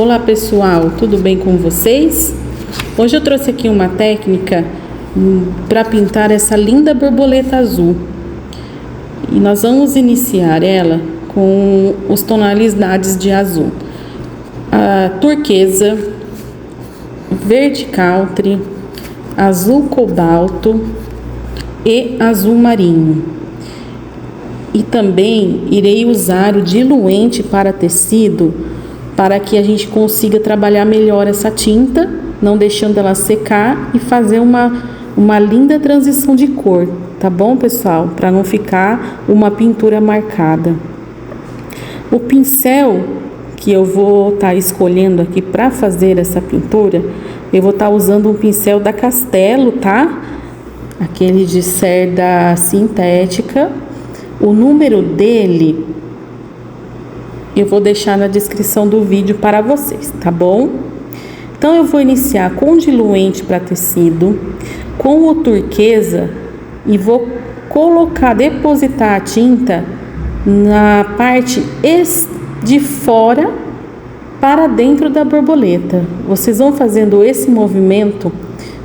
Olá pessoal, tudo bem com vocês? Hoje eu trouxe aqui uma técnica para pintar essa linda borboleta azul. E nós vamos iniciar ela com os tonalidades de azul. A turquesa, verde country, azul cobalto e azul marinho. E também irei usar o diluente para tecido para que a gente consiga trabalhar melhor essa tinta, não deixando ela secar e fazer uma linda transição de cor, tá bom, pessoal? Para não ficar uma pintura marcada. O pincel que eu vou estar escolhendo aqui para fazer essa pintura, eu vou estar usando um pincel da Castelo, tá? Aquele de cerda sintética. O número dele eu vou deixar na descrição do vídeo para vocês, tá bom? Então eu vou iniciar com o diluente para tecido, com o turquesa e vou depositar a tinta na parte de fora para dentro da borboleta. Vocês vão fazendo esse movimento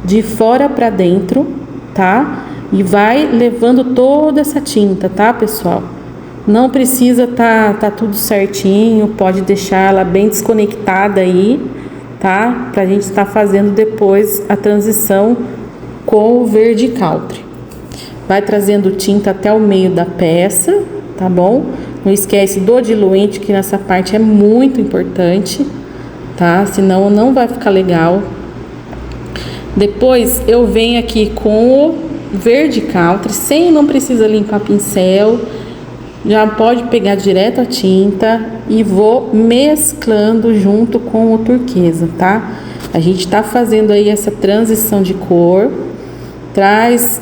de fora para dentro, tá? E vai levando toda essa tinta, tá, pessoal? Não precisa tá tudo certinho, pode deixar ela bem desconectada aí, tá? Pra gente estar fazendo depois a transição com o verde country. Vai trazendo tinta até o meio da peça, tá bom? Não esquece do diluente, que nessa parte é muito importante, tá? Senão não vai ficar legal. Depois eu venho aqui com o verde country, não precisa limpar pincel. Já pode pegar direto a tinta e vou mesclando junto com o turquesa, tá? A gente tá fazendo aí essa transição de cor, traz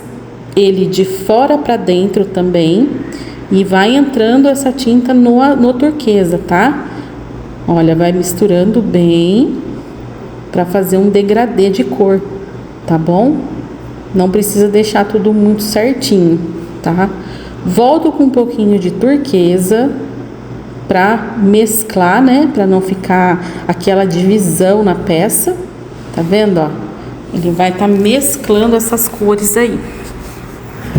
ele de fora para dentro também e vai entrando essa tinta no turquesa, tá? Olha, vai misturando bem para fazer um degradê de cor, tá bom? Não precisa deixar tudo muito certinho, tá? Volto com um pouquinho de turquesa para mesclar, né? Para não ficar aquela divisão na peça. Tá vendo, ó? Ele vai estar mesclando essas cores aí.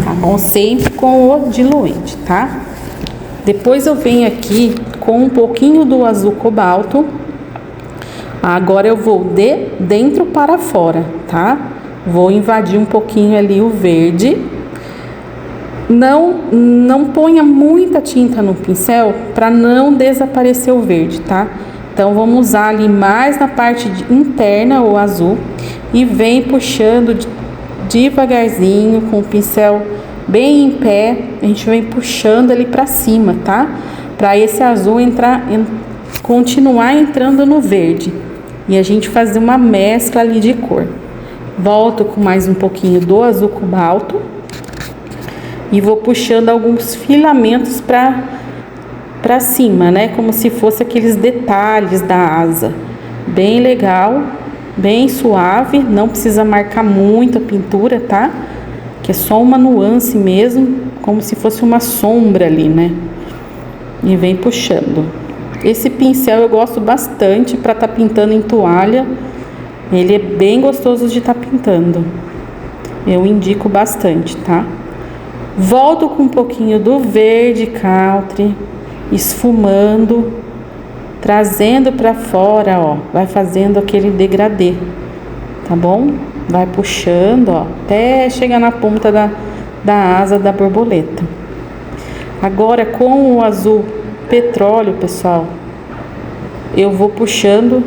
Tá bom? Sempre com o diluente, tá? Depois eu venho aqui com um pouquinho do azul cobalto. Agora eu vou de dentro para fora, tá? Vou invadir um pouquinho ali o verde. Não ponha muita tinta no pincel para não desaparecer o verde, tá? Então vamos usar ali mais na parte interna o azul e vem puxando devagarzinho com o pincel bem em pé. A gente vem puxando ali para cima, tá? Para esse azul continuar entrando no verde e a gente fazer uma mescla ali de cor. Volto com mais um pouquinho do azul cobalto. E vou puxando alguns filamentos para cima, né? Como se fosse aqueles detalhes da asa. Bem legal, bem suave. Não precisa marcar muito a pintura, tá? Que é só uma nuance mesmo, como se fosse uma sombra ali, né? E vem puxando. Esse pincel eu gosto bastante para estar pintando em toalha. Ele é bem gostoso de estar pintando. Eu indico bastante, tá? Volto com um pouquinho do verde country, esfumando, trazendo para fora, ó, vai fazendo aquele degradê, tá bom? Vai puxando, ó, até chegar na ponta da asa da borboleta. Agora com o azul petróleo, pessoal, eu vou puxando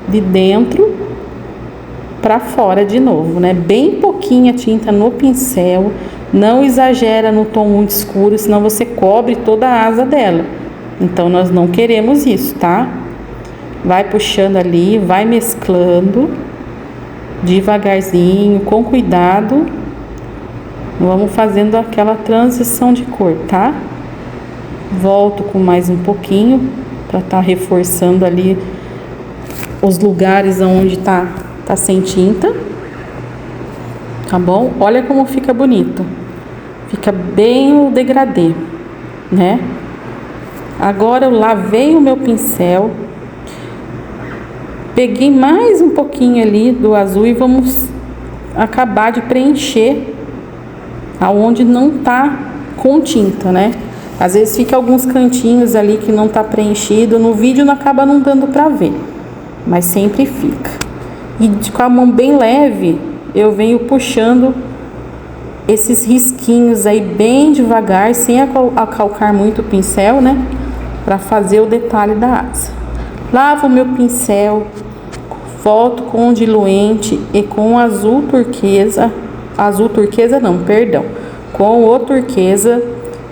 de dentro para fora de novo, né? Bem pouquinha tinta no pincel, não exagera no tom muito escuro, senão você cobre toda a asa dela. Então nós não queremos isso, tá? Vai puxando ali, vai mesclando devagarzinho, com cuidado. Vamos fazendo aquela transição de cor, tá? Volto com mais um pouquinho para estar reforçando ali os lugares onde tá sem tinta, tá bom? Olha como fica bonito, fica bem o degradê, né? Agora eu lavei o meu pincel, peguei mais um pouquinho ali do azul e vamos acabar de preencher aonde não tá com tinta, né? Às vezes fica alguns cantinhos ali que não tá preenchido, no vídeo não acaba não dando pra ver, mas sempre fica. E com a mão bem leve, eu venho puxando esses risquinhos aí bem devagar, sem acalcar muito o pincel, né? Para fazer o detalhe da asa. Lavo o meu pincel, volto com o diluente e com azul turquesa não, perdão, com o turquesa,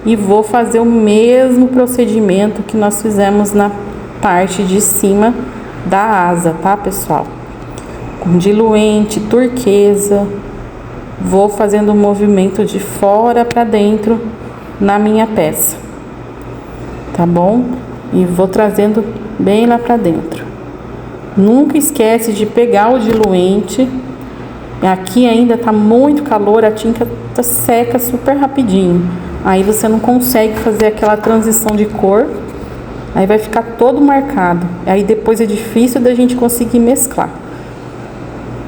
e vou fazer o mesmo procedimento que nós fizemos na parte de cima da asa, tá, pessoal? Com diluente, turquesa, vou fazendo o movimento de fora para dentro na minha peça, tá bom? E vou trazendo bem lá para dentro. Nunca esquece de pegar o diluente. Aqui ainda tá muito calor, a tinta seca super rapidinho. Aí você não consegue fazer aquela transição de cor. Aí vai ficar todo marcado. Aí depois é difícil da gente conseguir mesclar.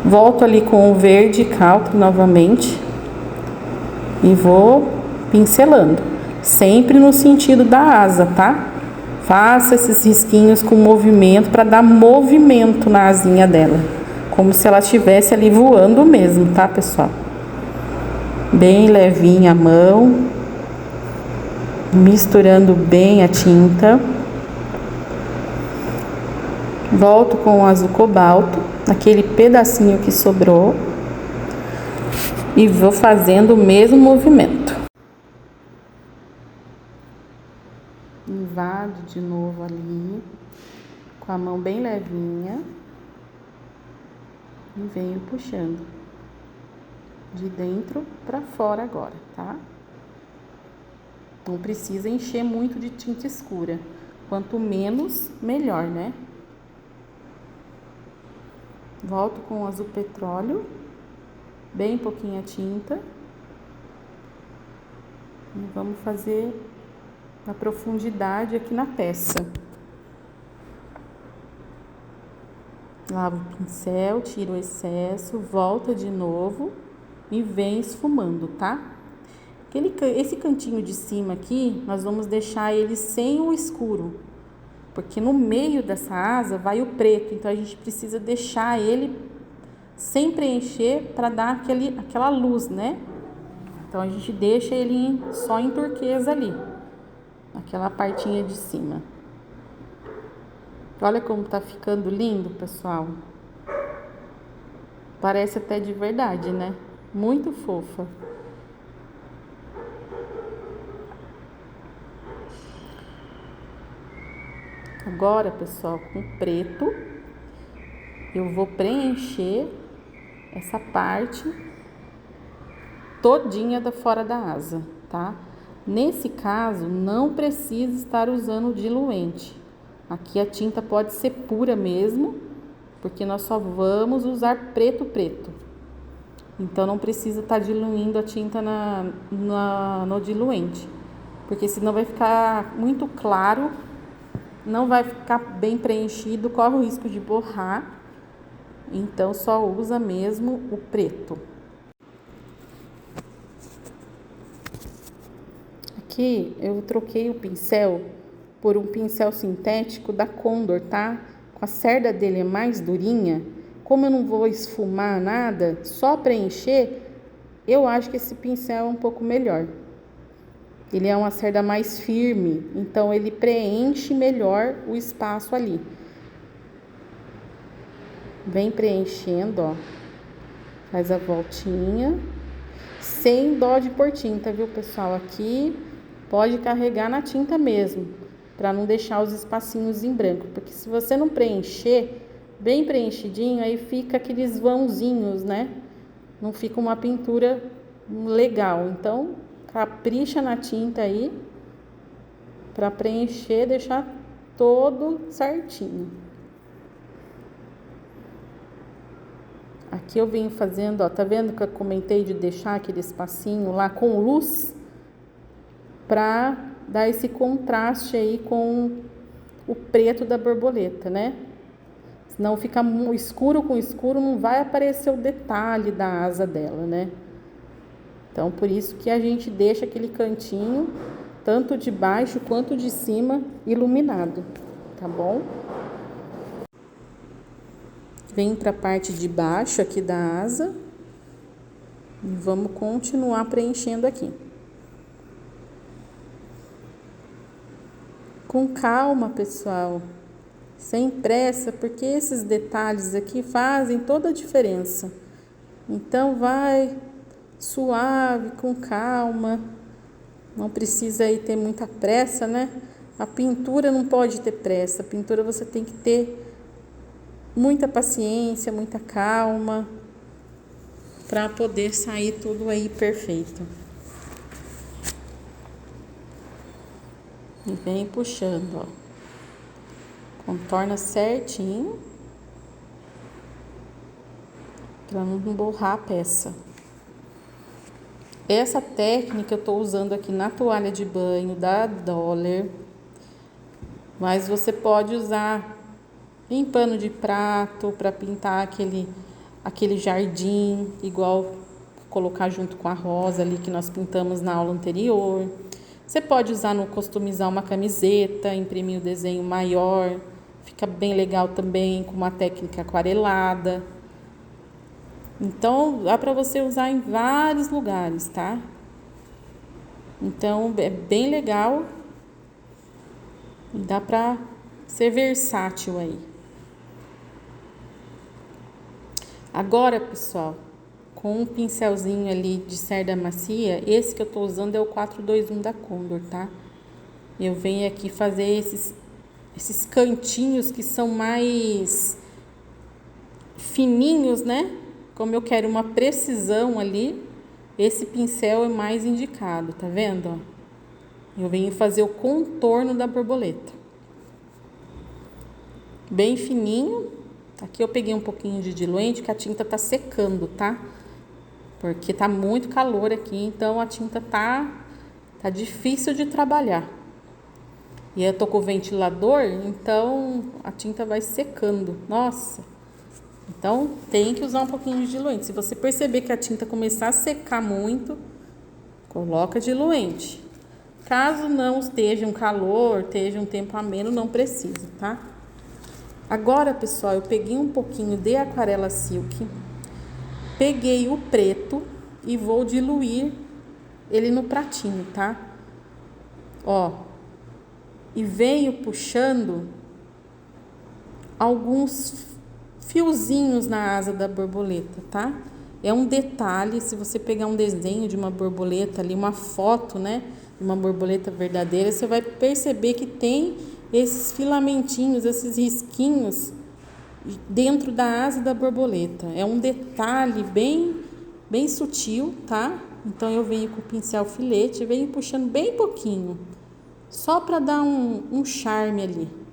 Volto ali com o verde caltre novamente. E vou pincelando. Sempre no sentido da asa, tá? Faça esses risquinhos com movimento para dar movimento na asinha dela. Como se ela estivesse ali voando mesmo, tá, pessoal? Bem levinha a mão. Misturando bem a tinta. Volto com o azul cobalto, aquele pedacinho que sobrou. E vou fazendo o mesmo movimento. Invado de novo ali, com a mão bem levinha. E venho puxando de dentro para fora agora, tá? Não precisa encher muito de tinta escura. Quanto menos, melhor, né? Volto com o azul petróleo, bem pouquinha tinta. E vamos fazer a profundidade aqui na peça. Lavo o pincel, tiro o excesso, volta de novo e vem esfumando, tá? Esse cantinho de cima aqui, nós vamos deixar ele sem o escuro, porque no meio dessa asa vai o preto, então a gente precisa deixar ele sem preencher para dar aquela luz, né? Então a gente deixa ele só em turquesa ali, aquela partinha de cima. Olha como tá ficando lindo, pessoal. Parece até de verdade, né? Muito fofa. Agora, pessoal, com preto, eu vou preencher essa parte todinha da fora da asa, tá? Nesse caso, não precisa estar usando diluente. Aqui a tinta pode ser pura mesmo, porque nós só vamos usar preto. Então não precisa estar diluindo a tinta no diluente, porque senão vai ficar muito claro, não vai ficar bem preenchido, corre o risco de borrar. Então só usa mesmo o preto. Aqui eu troquei o pincel por um pincel sintético da Condor, tá? Com a cerda dele é mais durinha. Como eu não vou esfumar nada, só preencher, eu acho que esse pincel é um pouco melhor. Ele é uma cerda mais firme, então ele preenche melhor o espaço ali. Vem preenchendo, ó. Faz a voltinha. Sem dó de pôr tinta, viu, pessoal? Aqui pode carregar na tinta mesmo, para não deixar os espacinhos em branco. Porque se você não preencher bem preenchidinho, aí fica aqueles vãozinhos, né? Não fica uma pintura legal. Então, capricha na tinta aí, para preencher, deixar todo certinho. Aqui eu venho fazendo, ó, tá vendo que eu comentei de deixar aquele espacinho lá com luz para dar esse contraste aí com o preto da borboleta, né? Senão fica escuro com escuro, não vai aparecer o detalhe da asa dela, né? Então, por isso que a gente deixa aquele cantinho, tanto de baixo quanto de cima, iluminado, tá bom? Vem para a parte de baixo aqui da asa e vamos continuar preenchendo aqui. Com calma, pessoal, sem pressa, porque esses detalhes aqui fazem toda a diferença. Então, vai suave, com calma, não precisa aí ter muita pressa, né? A pintura não pode ter pressa, a pintura você tem que ter muita paciência, muita calma, para poder sair tudo aí perfeito. E vem puxando, ó. Contorna certinho, para não borrar a peça. Essa técnica eu estou usando aqui na toalha de banho da Dollar, mas você pode usar em pano de prato para pintar aquele jardim, igual colocar junto com a rosa ali que nós pintamos na aula anterior. Você pode usar no customizar uma camiseta, imprimir o desenho maior, fica bem legal também com uma técnica aquarelada. Então, dá para você usar em vários lugares, tá? Então, é bem legal e dá para ser versátil aí. Agora, pessoal, com um pincelzinho ali de cerda macia, esse que eu tô usando é o 421 da Condor, tá? Eu venho aqui fazer esses cantinhos que são mais fininhos, né? Como eu quero uma precisão ali, esse pincel é mais indicado, tá vendo? Ó? Eu venho fazer o contorno da borboleta. Bem fininho. Aqui eu peguei um pouquinho de diluente, que a tinta tá secando, tá? Porque tá muito calor aqui, então a tinta tá difícil de trabalhar. E eu tô com o ventilador, então a tinta vai secando. Nossa! Então, tem que usar um pouquinho de diluente. Se você perceber que a tinta começar a secar muito, coloca diluente. Caso não esteja um calor, esteja um tempo ameno, não precisa, tá? Agora, pessoal, eu peguei um pouquinho de aquarela silk, peguei o preto e vou diluir ele no pratinho, tá? Ó, e venho puxando alguns fiozinhos na asa da borboleta, tá? É um detalhe, se você pegar um desenho de uma borboleta ali, uma foto, né, de uma borboleta verdadeira, você vai perceber que tem esses filamentinhos, esses risquinhos dentro da asa da borboleta. É um detalhe bem sutil, tá? Então eu venho com o pincel filete, venho puxando bem pouquinho, só para dar um charme ali.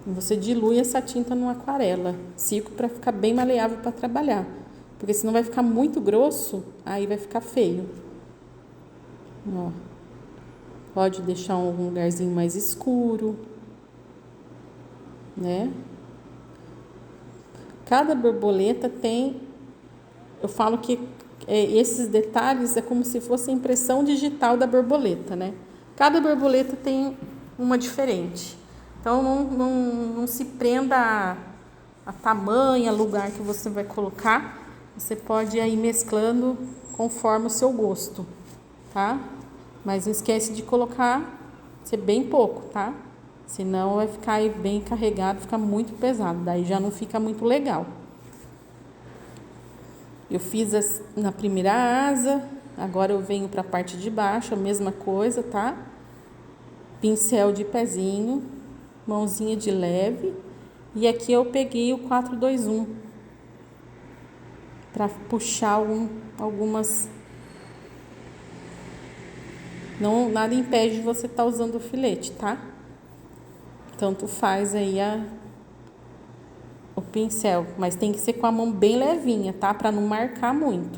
Você dilui essa tinta no aquarela silk para ficar bem maleável para trabalhar, porque senão vai ficar muito grosso, aí vai ficar feio. Ó, pode deixar um lugarzinho mais escuro, né? Cada borboleta tem, eu falo que esses detalhes é como se fosse a impressão digital da borboleta, né? Cada borboleta tem uma diferente. Então, não se prenda a tamanho, a lugar que você vai colocar. Você pode ir mesclando conforme o seu gosto, tá? Mas não esquece de colocar, ser bem pouco, tá? Senão vai ficar aí bem carregado, fica muito pesado. Daí já não fica muito legal. Eu fiz na primeira asa, agora eu venho para a parte de baixo, a mesma coisa, tá? Pincel de pezinho, mãozinha de leve, e aqui eu peguei o 421 para puxar algumas. Não, nada impede de você estar usando o filete, tá? Tanto faz aí o pincel, mas tem que ser com a mão bem levinha, tá? Para não marcar muito.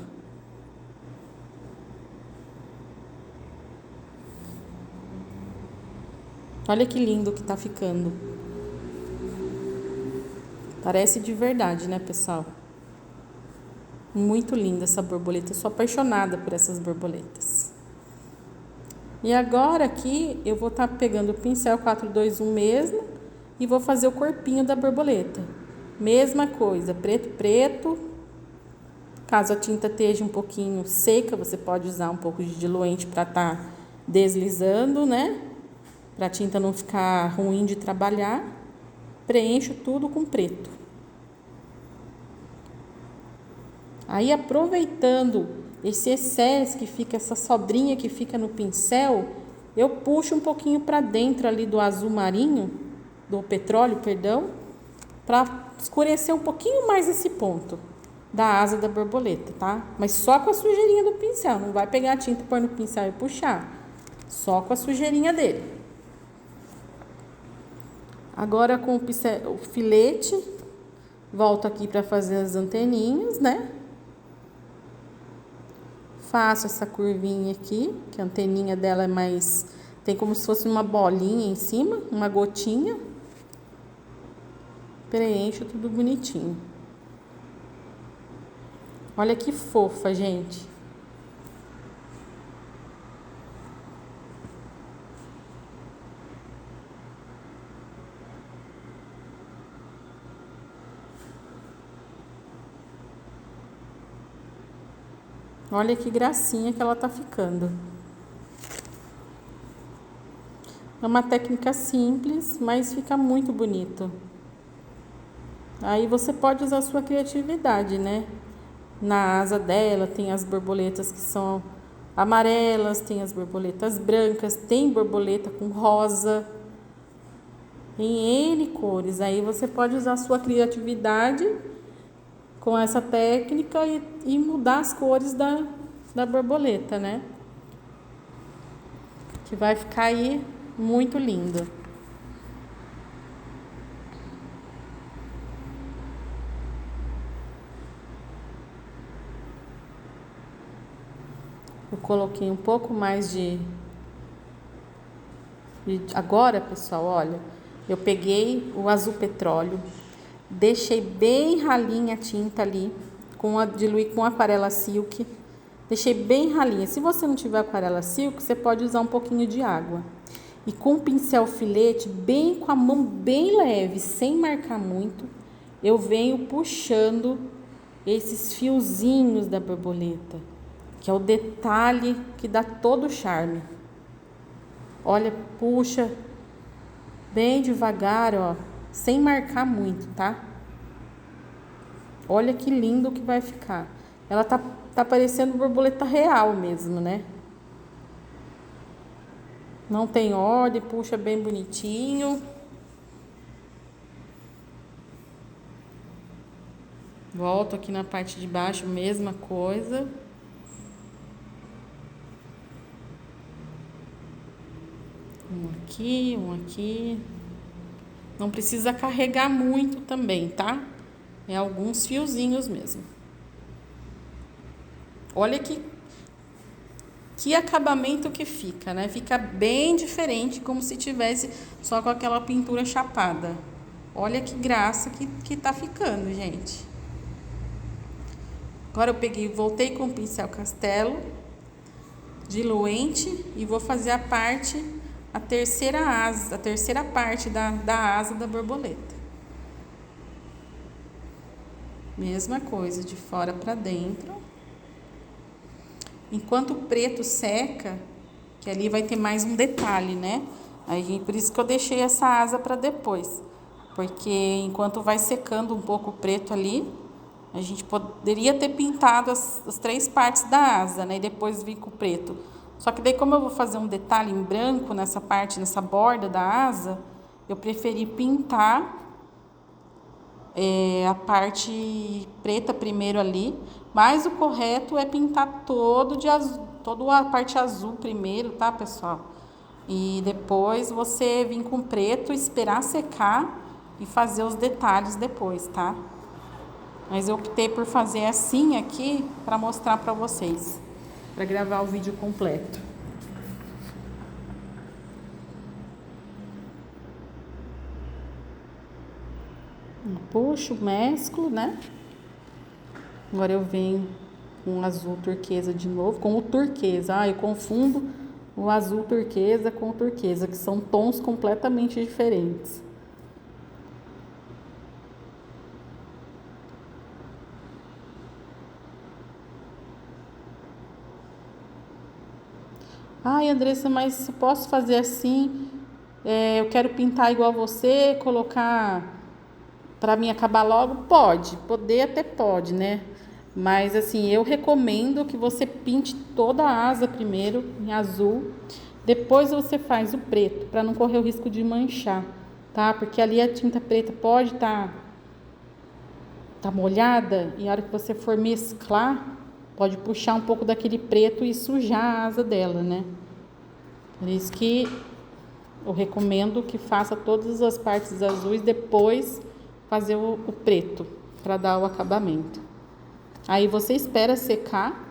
Olha que lindo que tá ficando. Parece de verdade, né, pessoal? Muito linda essa borboleta. Eu sou apaixonada por essas borboletas. E agora aqui eu vou estar pegando o pincel 421 mesmo e vou fazer o corpinho da borboleta. Mesma coisa, preto, preto. Caso a tinta esteja um pouquinho seca, você pode usar um pouco de diluente para estar deslizando, né? Para a tinta não ficar ruim de trabalhar. Preencho tudo com preto. Aí, aproveitando esse excesso que fica, essa sobrinha que fica no pincel, eu puxo um pouquinho para dentro ali do azul marinho, do petróleo, perdão, para escurecer um pouquinho mais esse ponto da asa da borboleta, tá? Mas só com a sujeirinha do pincel, não vai pegar a tinta, pôr no pincel e puxar. Só com a sujeirinha dele. Agora com o pincel, o filete, volto aqui para fazer as anteninhas, né? Faço essa curvinha aqui, que a anteninha dela é mais... Tem como se fosse uma bolinha em cima, uma gotinha. Preencho tudo bonitinho. Olha que fofa, gente. Olha que gracinha que ela tá ficando. É uma técnica simples, mas fica muito bonito. Aí você pode usar a sua criatividade, né? Na asa dela tem as borboletas que são amarelas, tem as borboletas brancas, tem borboleta com rosa, em N cores. Aí você pode usar a sua criatividade com essa técnica e mudar as cores da borboleta, né? Que vai ficar aí muito lindo. Eu coloquei um pouco mais de... Agora, pessoal, olha, eu peguei o azul petróleo, deixei bem ralinha a tinta ali, diluí com aquarela silk, deixei bem ralinha. Se você não tiver aquarela silk, você pode usar um pouquinho de água. E com o pincel filete, bem com a mão bem leve, sem marcar muito, eu venho puxando esses fiozinhos da borboleta, que é o detalhe que dá todo o charme. Olha, puxa bem devagar, ó, sem marcar muito, tá? Olha que lindo que vai ficar. Ela tá parecendo borboleta real mesmo, né? Não tem ordem, puxa bem bonitinho. Volto aqui na parte de baixo, mesma coisa. Um aqui, um aqui. Não precisa carregar muito também, tá? É alguns fiozinhos mesmo. Olha que acabamento que fica, né? Fica bem diferente, como se tivesse só com aquela pintura chapada. Olha que graça que tá ficando, gente. Agora eu peguei, voltei com o pincel Castelo, diluente, e vou fazer a terceira parte da asa da borboleta. Mesma coisa, de fora para dentro. Enquanto o preto seca, que ali vai ter mais um detalhe, né? Aí, por isso que eu deixei essa asa para depois. Porque enquanto vai secando um pouco o preto ali, a gente poderia ter pintado as três partes da asa, né? E depois vir com o preto. Só que daí, como eu vou fazer um detalhe em branco nessa parte, nessa borda da asa, eu preferi pintar a parte preta primeiro ali, mas o correto é pintar todo de azul, toda a parte azul primeiro, tá, pessoal? E depois você vir com preto, esperar secar e fazer os detalhes depois, tá? Mas eu optei por fazer assim aqui para mostrar para vocês, para gravar o vídeo completo. Puxo, mesclo, né? Agora eu venho com o azul turquesa de novo, com o turquesa. Eu confundo o azul turquesa com o turquesa, que são tons completamente diferentes. Ai, Andressa, mas posso fazer assim? Eu quero pintar igual você, colocar para mim acabar logo? Pode, poder até pode, né? Mas assim, eu recomendo que você pinte toda a asa primeiro em azul, depois você faz o preto, para não correr o risco de manchar, tá? Porque ali a tinta preta pode tá molhada e a hora que você for mesclar, pode puxar um pouco daquele preto e sujar a asa dela, né? Por isso que eu recomendo que faça todas as partes azuis, depois fazer o preto, para dar o acabamento. Aí você espera secar,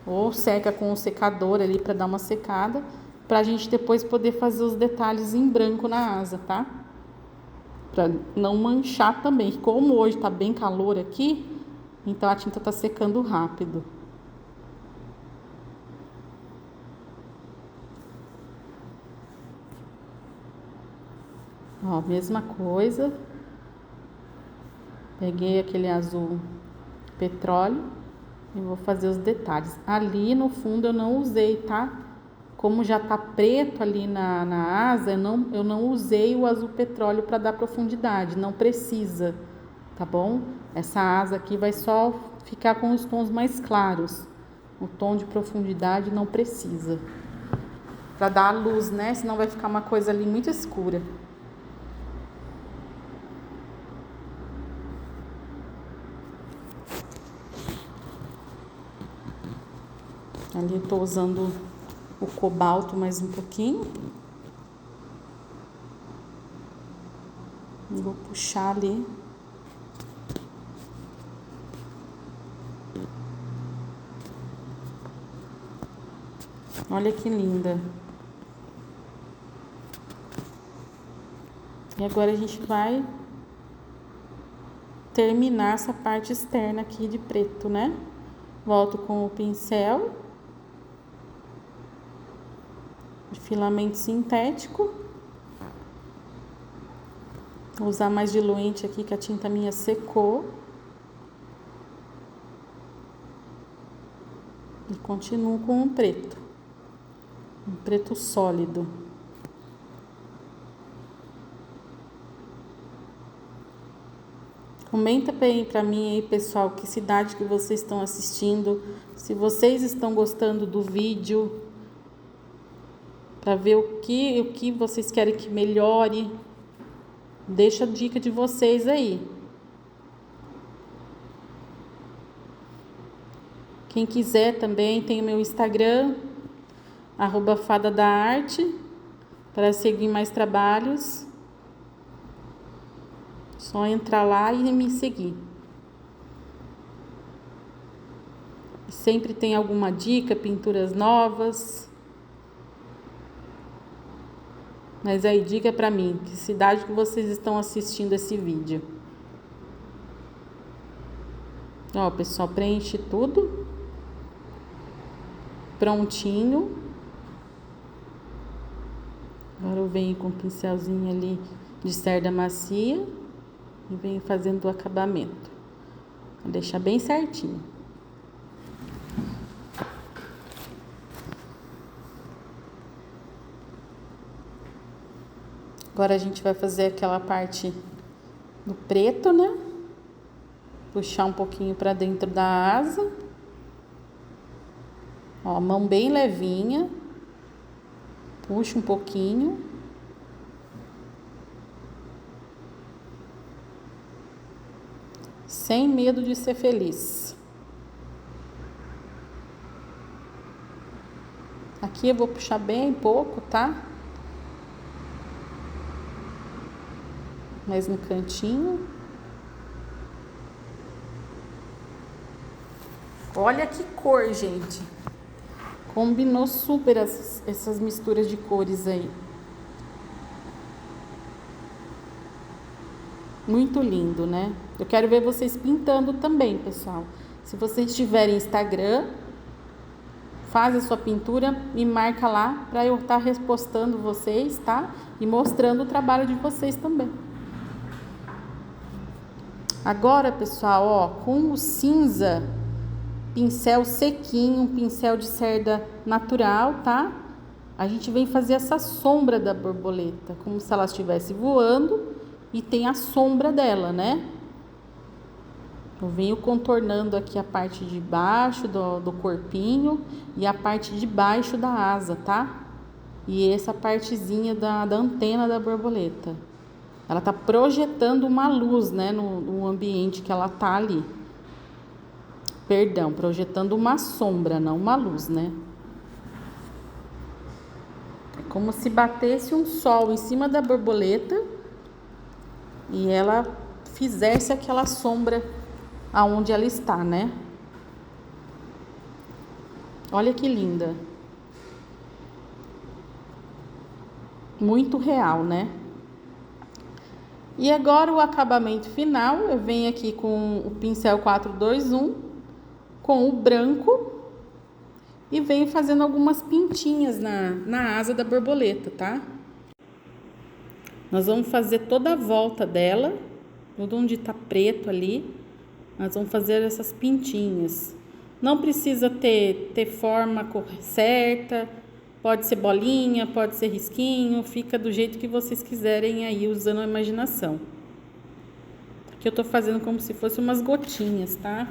ou seca com o secador ali para dar uma secada, para a gente depois poder fazer os detalhes em branco na asa, tá? Para não manchar também. Como hoje tá bem calor aqui, então a tinta tá secando rápido. Ó, mesma coisa. Peguei aquele azul petróleo e vou fazer os detalhes. Ali no fundo eu não usei, tá? Como já tá preto ali na asa, eu não usei o azul petróleo para dar profundidade, não precisa, tá bom? Essa asa aqui vai só ficar com os tons mais claros. O tom de profundidade não precisa. Para dar a luz, né? Senão vai ficar uma coisa ali muito escura. Ali eu tô usando o cobalto mais um pouquinho. E vou puxar ali. Olha que linda. E agora a gente vai terminar essa parte externa aqui de preto, né? Volto com o pincel de filamento sintético. Vou usar mais diluente aqui, que a tinta minha secou. E continuo com o preto. Um preto sólido. Comenta bem pra mim aí, pessoal, que cidade que vocês estão assistindo. Se vocês estão gostando do vídeo. Para ver o que vocês querem que melhore. Deixa a dica de vocês aí. Quem quiser também tem o meu Instagram, @fadadaarte, para seguir mais trabalhos. Só entrar lá e me seguir. Sempre tem alguma dica, pinturas novas. Mas aí, diga pra mim, que cidade que vocês estão assistindo esse vídeo. Ó, pessoal, preenche tudo. Prontinho. Agora eu venho com um pincelzinho ali de cerda macia e venho fazendo o acabamento. Vou deixar bem certinho. Agora a gente vai fazer aquela parte do preto, né? Puxar um pouquinho para dentro da asa. Ó, mão bem levinha. Puxa um pouquinho. Sem medo de ser feliz. Aqui eu vou puxar bem pouco, tá? Mas no cantinho. Olha que cor, gente. Combinou super essas misturas de cores aí. Muito lindo, né? Eu quero ver vocês pintando também, pessoal. Se vocês tiverem Instagram, faz a sua pintura, me marca lá para eu estar repostando vocês, tá? E mostrando o trabalho de vocês também. Agora, pessoal, ó, com o cinza, pincel sequinho, um pincel de cerda natural, tá? A gente vem fazer essa sombra da borboleta, como se ela estivesse voando e tem a sombra dela, né? Eu venho contornando aqui a parte de baixo do corpinho e a parte de baixo da asa, tá? E essa partezinha da antena da borboleta. Ela tá projetando uma luz, né, no ambiente que ela tá ali. Perdão, projetando uma sombra, não uma luz, né? É como se batesse um sol em cima da borboleta e ela fizesse aquela sombra aonde ela está, né? Olha que linda. Muito real, né? E agora o acabamento final, eu venho aqui com o pincel 421, com o branco, e venho fazendo algumas pintinhas na asa da borboleta, tá? Nós vamos fazer toda a volta dela, tudo onde tá preto ali, nós vamos fazer essas pintinhas. Não precisa ter forma certa, pode ser bolinha, pode ser risquinho, fica do jeito que vocês quiserem aí, usando a imaginação. Aqui eu tô fazendo como se fosse umas gotinhas, tá?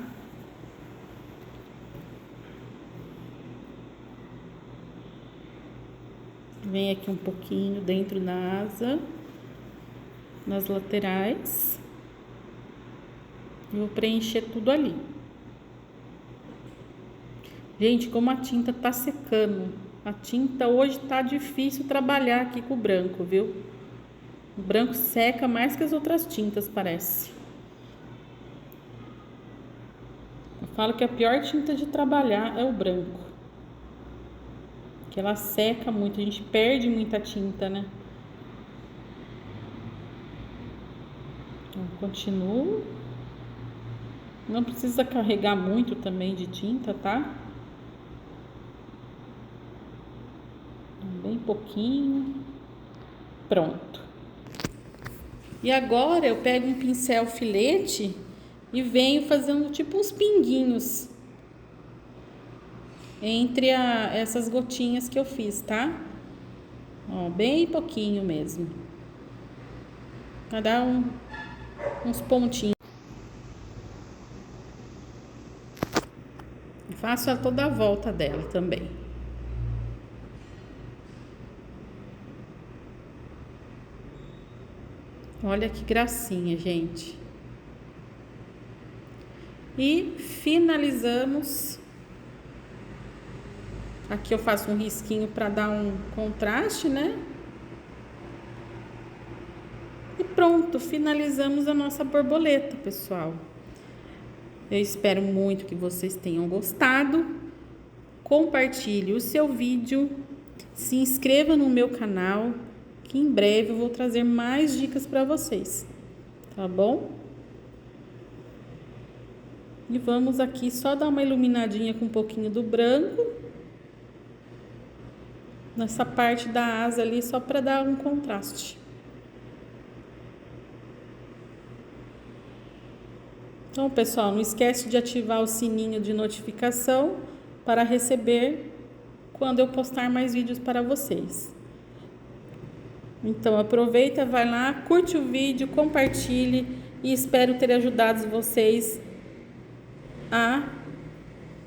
Vem aqui um pouquinho dentro da asa, nas laterais. Vou preencher tudo ali. Gente, como a tinta tá secando. A tinta hoje tá difícil trabalhar aqui com o branco, viu? O branco seca mais que as outras tintas, parece. Eu falo que a pior tinta de trabalhar é o branco. Que ela seca muito, a gente perde muita tinta, né? Então, continuo. Não precisa carregar muito também de tinta, tá? Bem pouquinho. Pronto. E agora eu pego um pincel filete e venho fazendo tipo uns pinguinhos entre essas gotinhas que eu fiz, tá? Ó, bem pouquinho mesmo. Pra dar uns pontinhos. Faço toda a volta dela também. Olha que gracinha, gente. E finalizamos. Aqui eu faço um risquinho para dar um contraste, né? E pronto, finalizamos a nossa borboleta, pessoal. Eu espero muito que vocês tenham gostado. Compartilhe o seu vídeo. Se inscreva no meu canal, que em breve eu vou trazer mais dicas para vocês, tá bom? E vamos aqui só dar uma iluminadinha com um pouquinho do branco nessa parte da asa ali, só para dar um contraste. Então, pessoal, não esquece de ativar o sininho de notificação para receber quando eu postar mais vídeos para vocês. Então, aproveita, vai lá, curte o vídeo, compartilhe e espero ter ajudado vocês a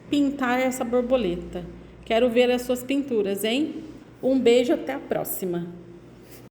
pintar essa borboleta. Quero ver as suas pinturas, hein? Um beijo, até a próxima!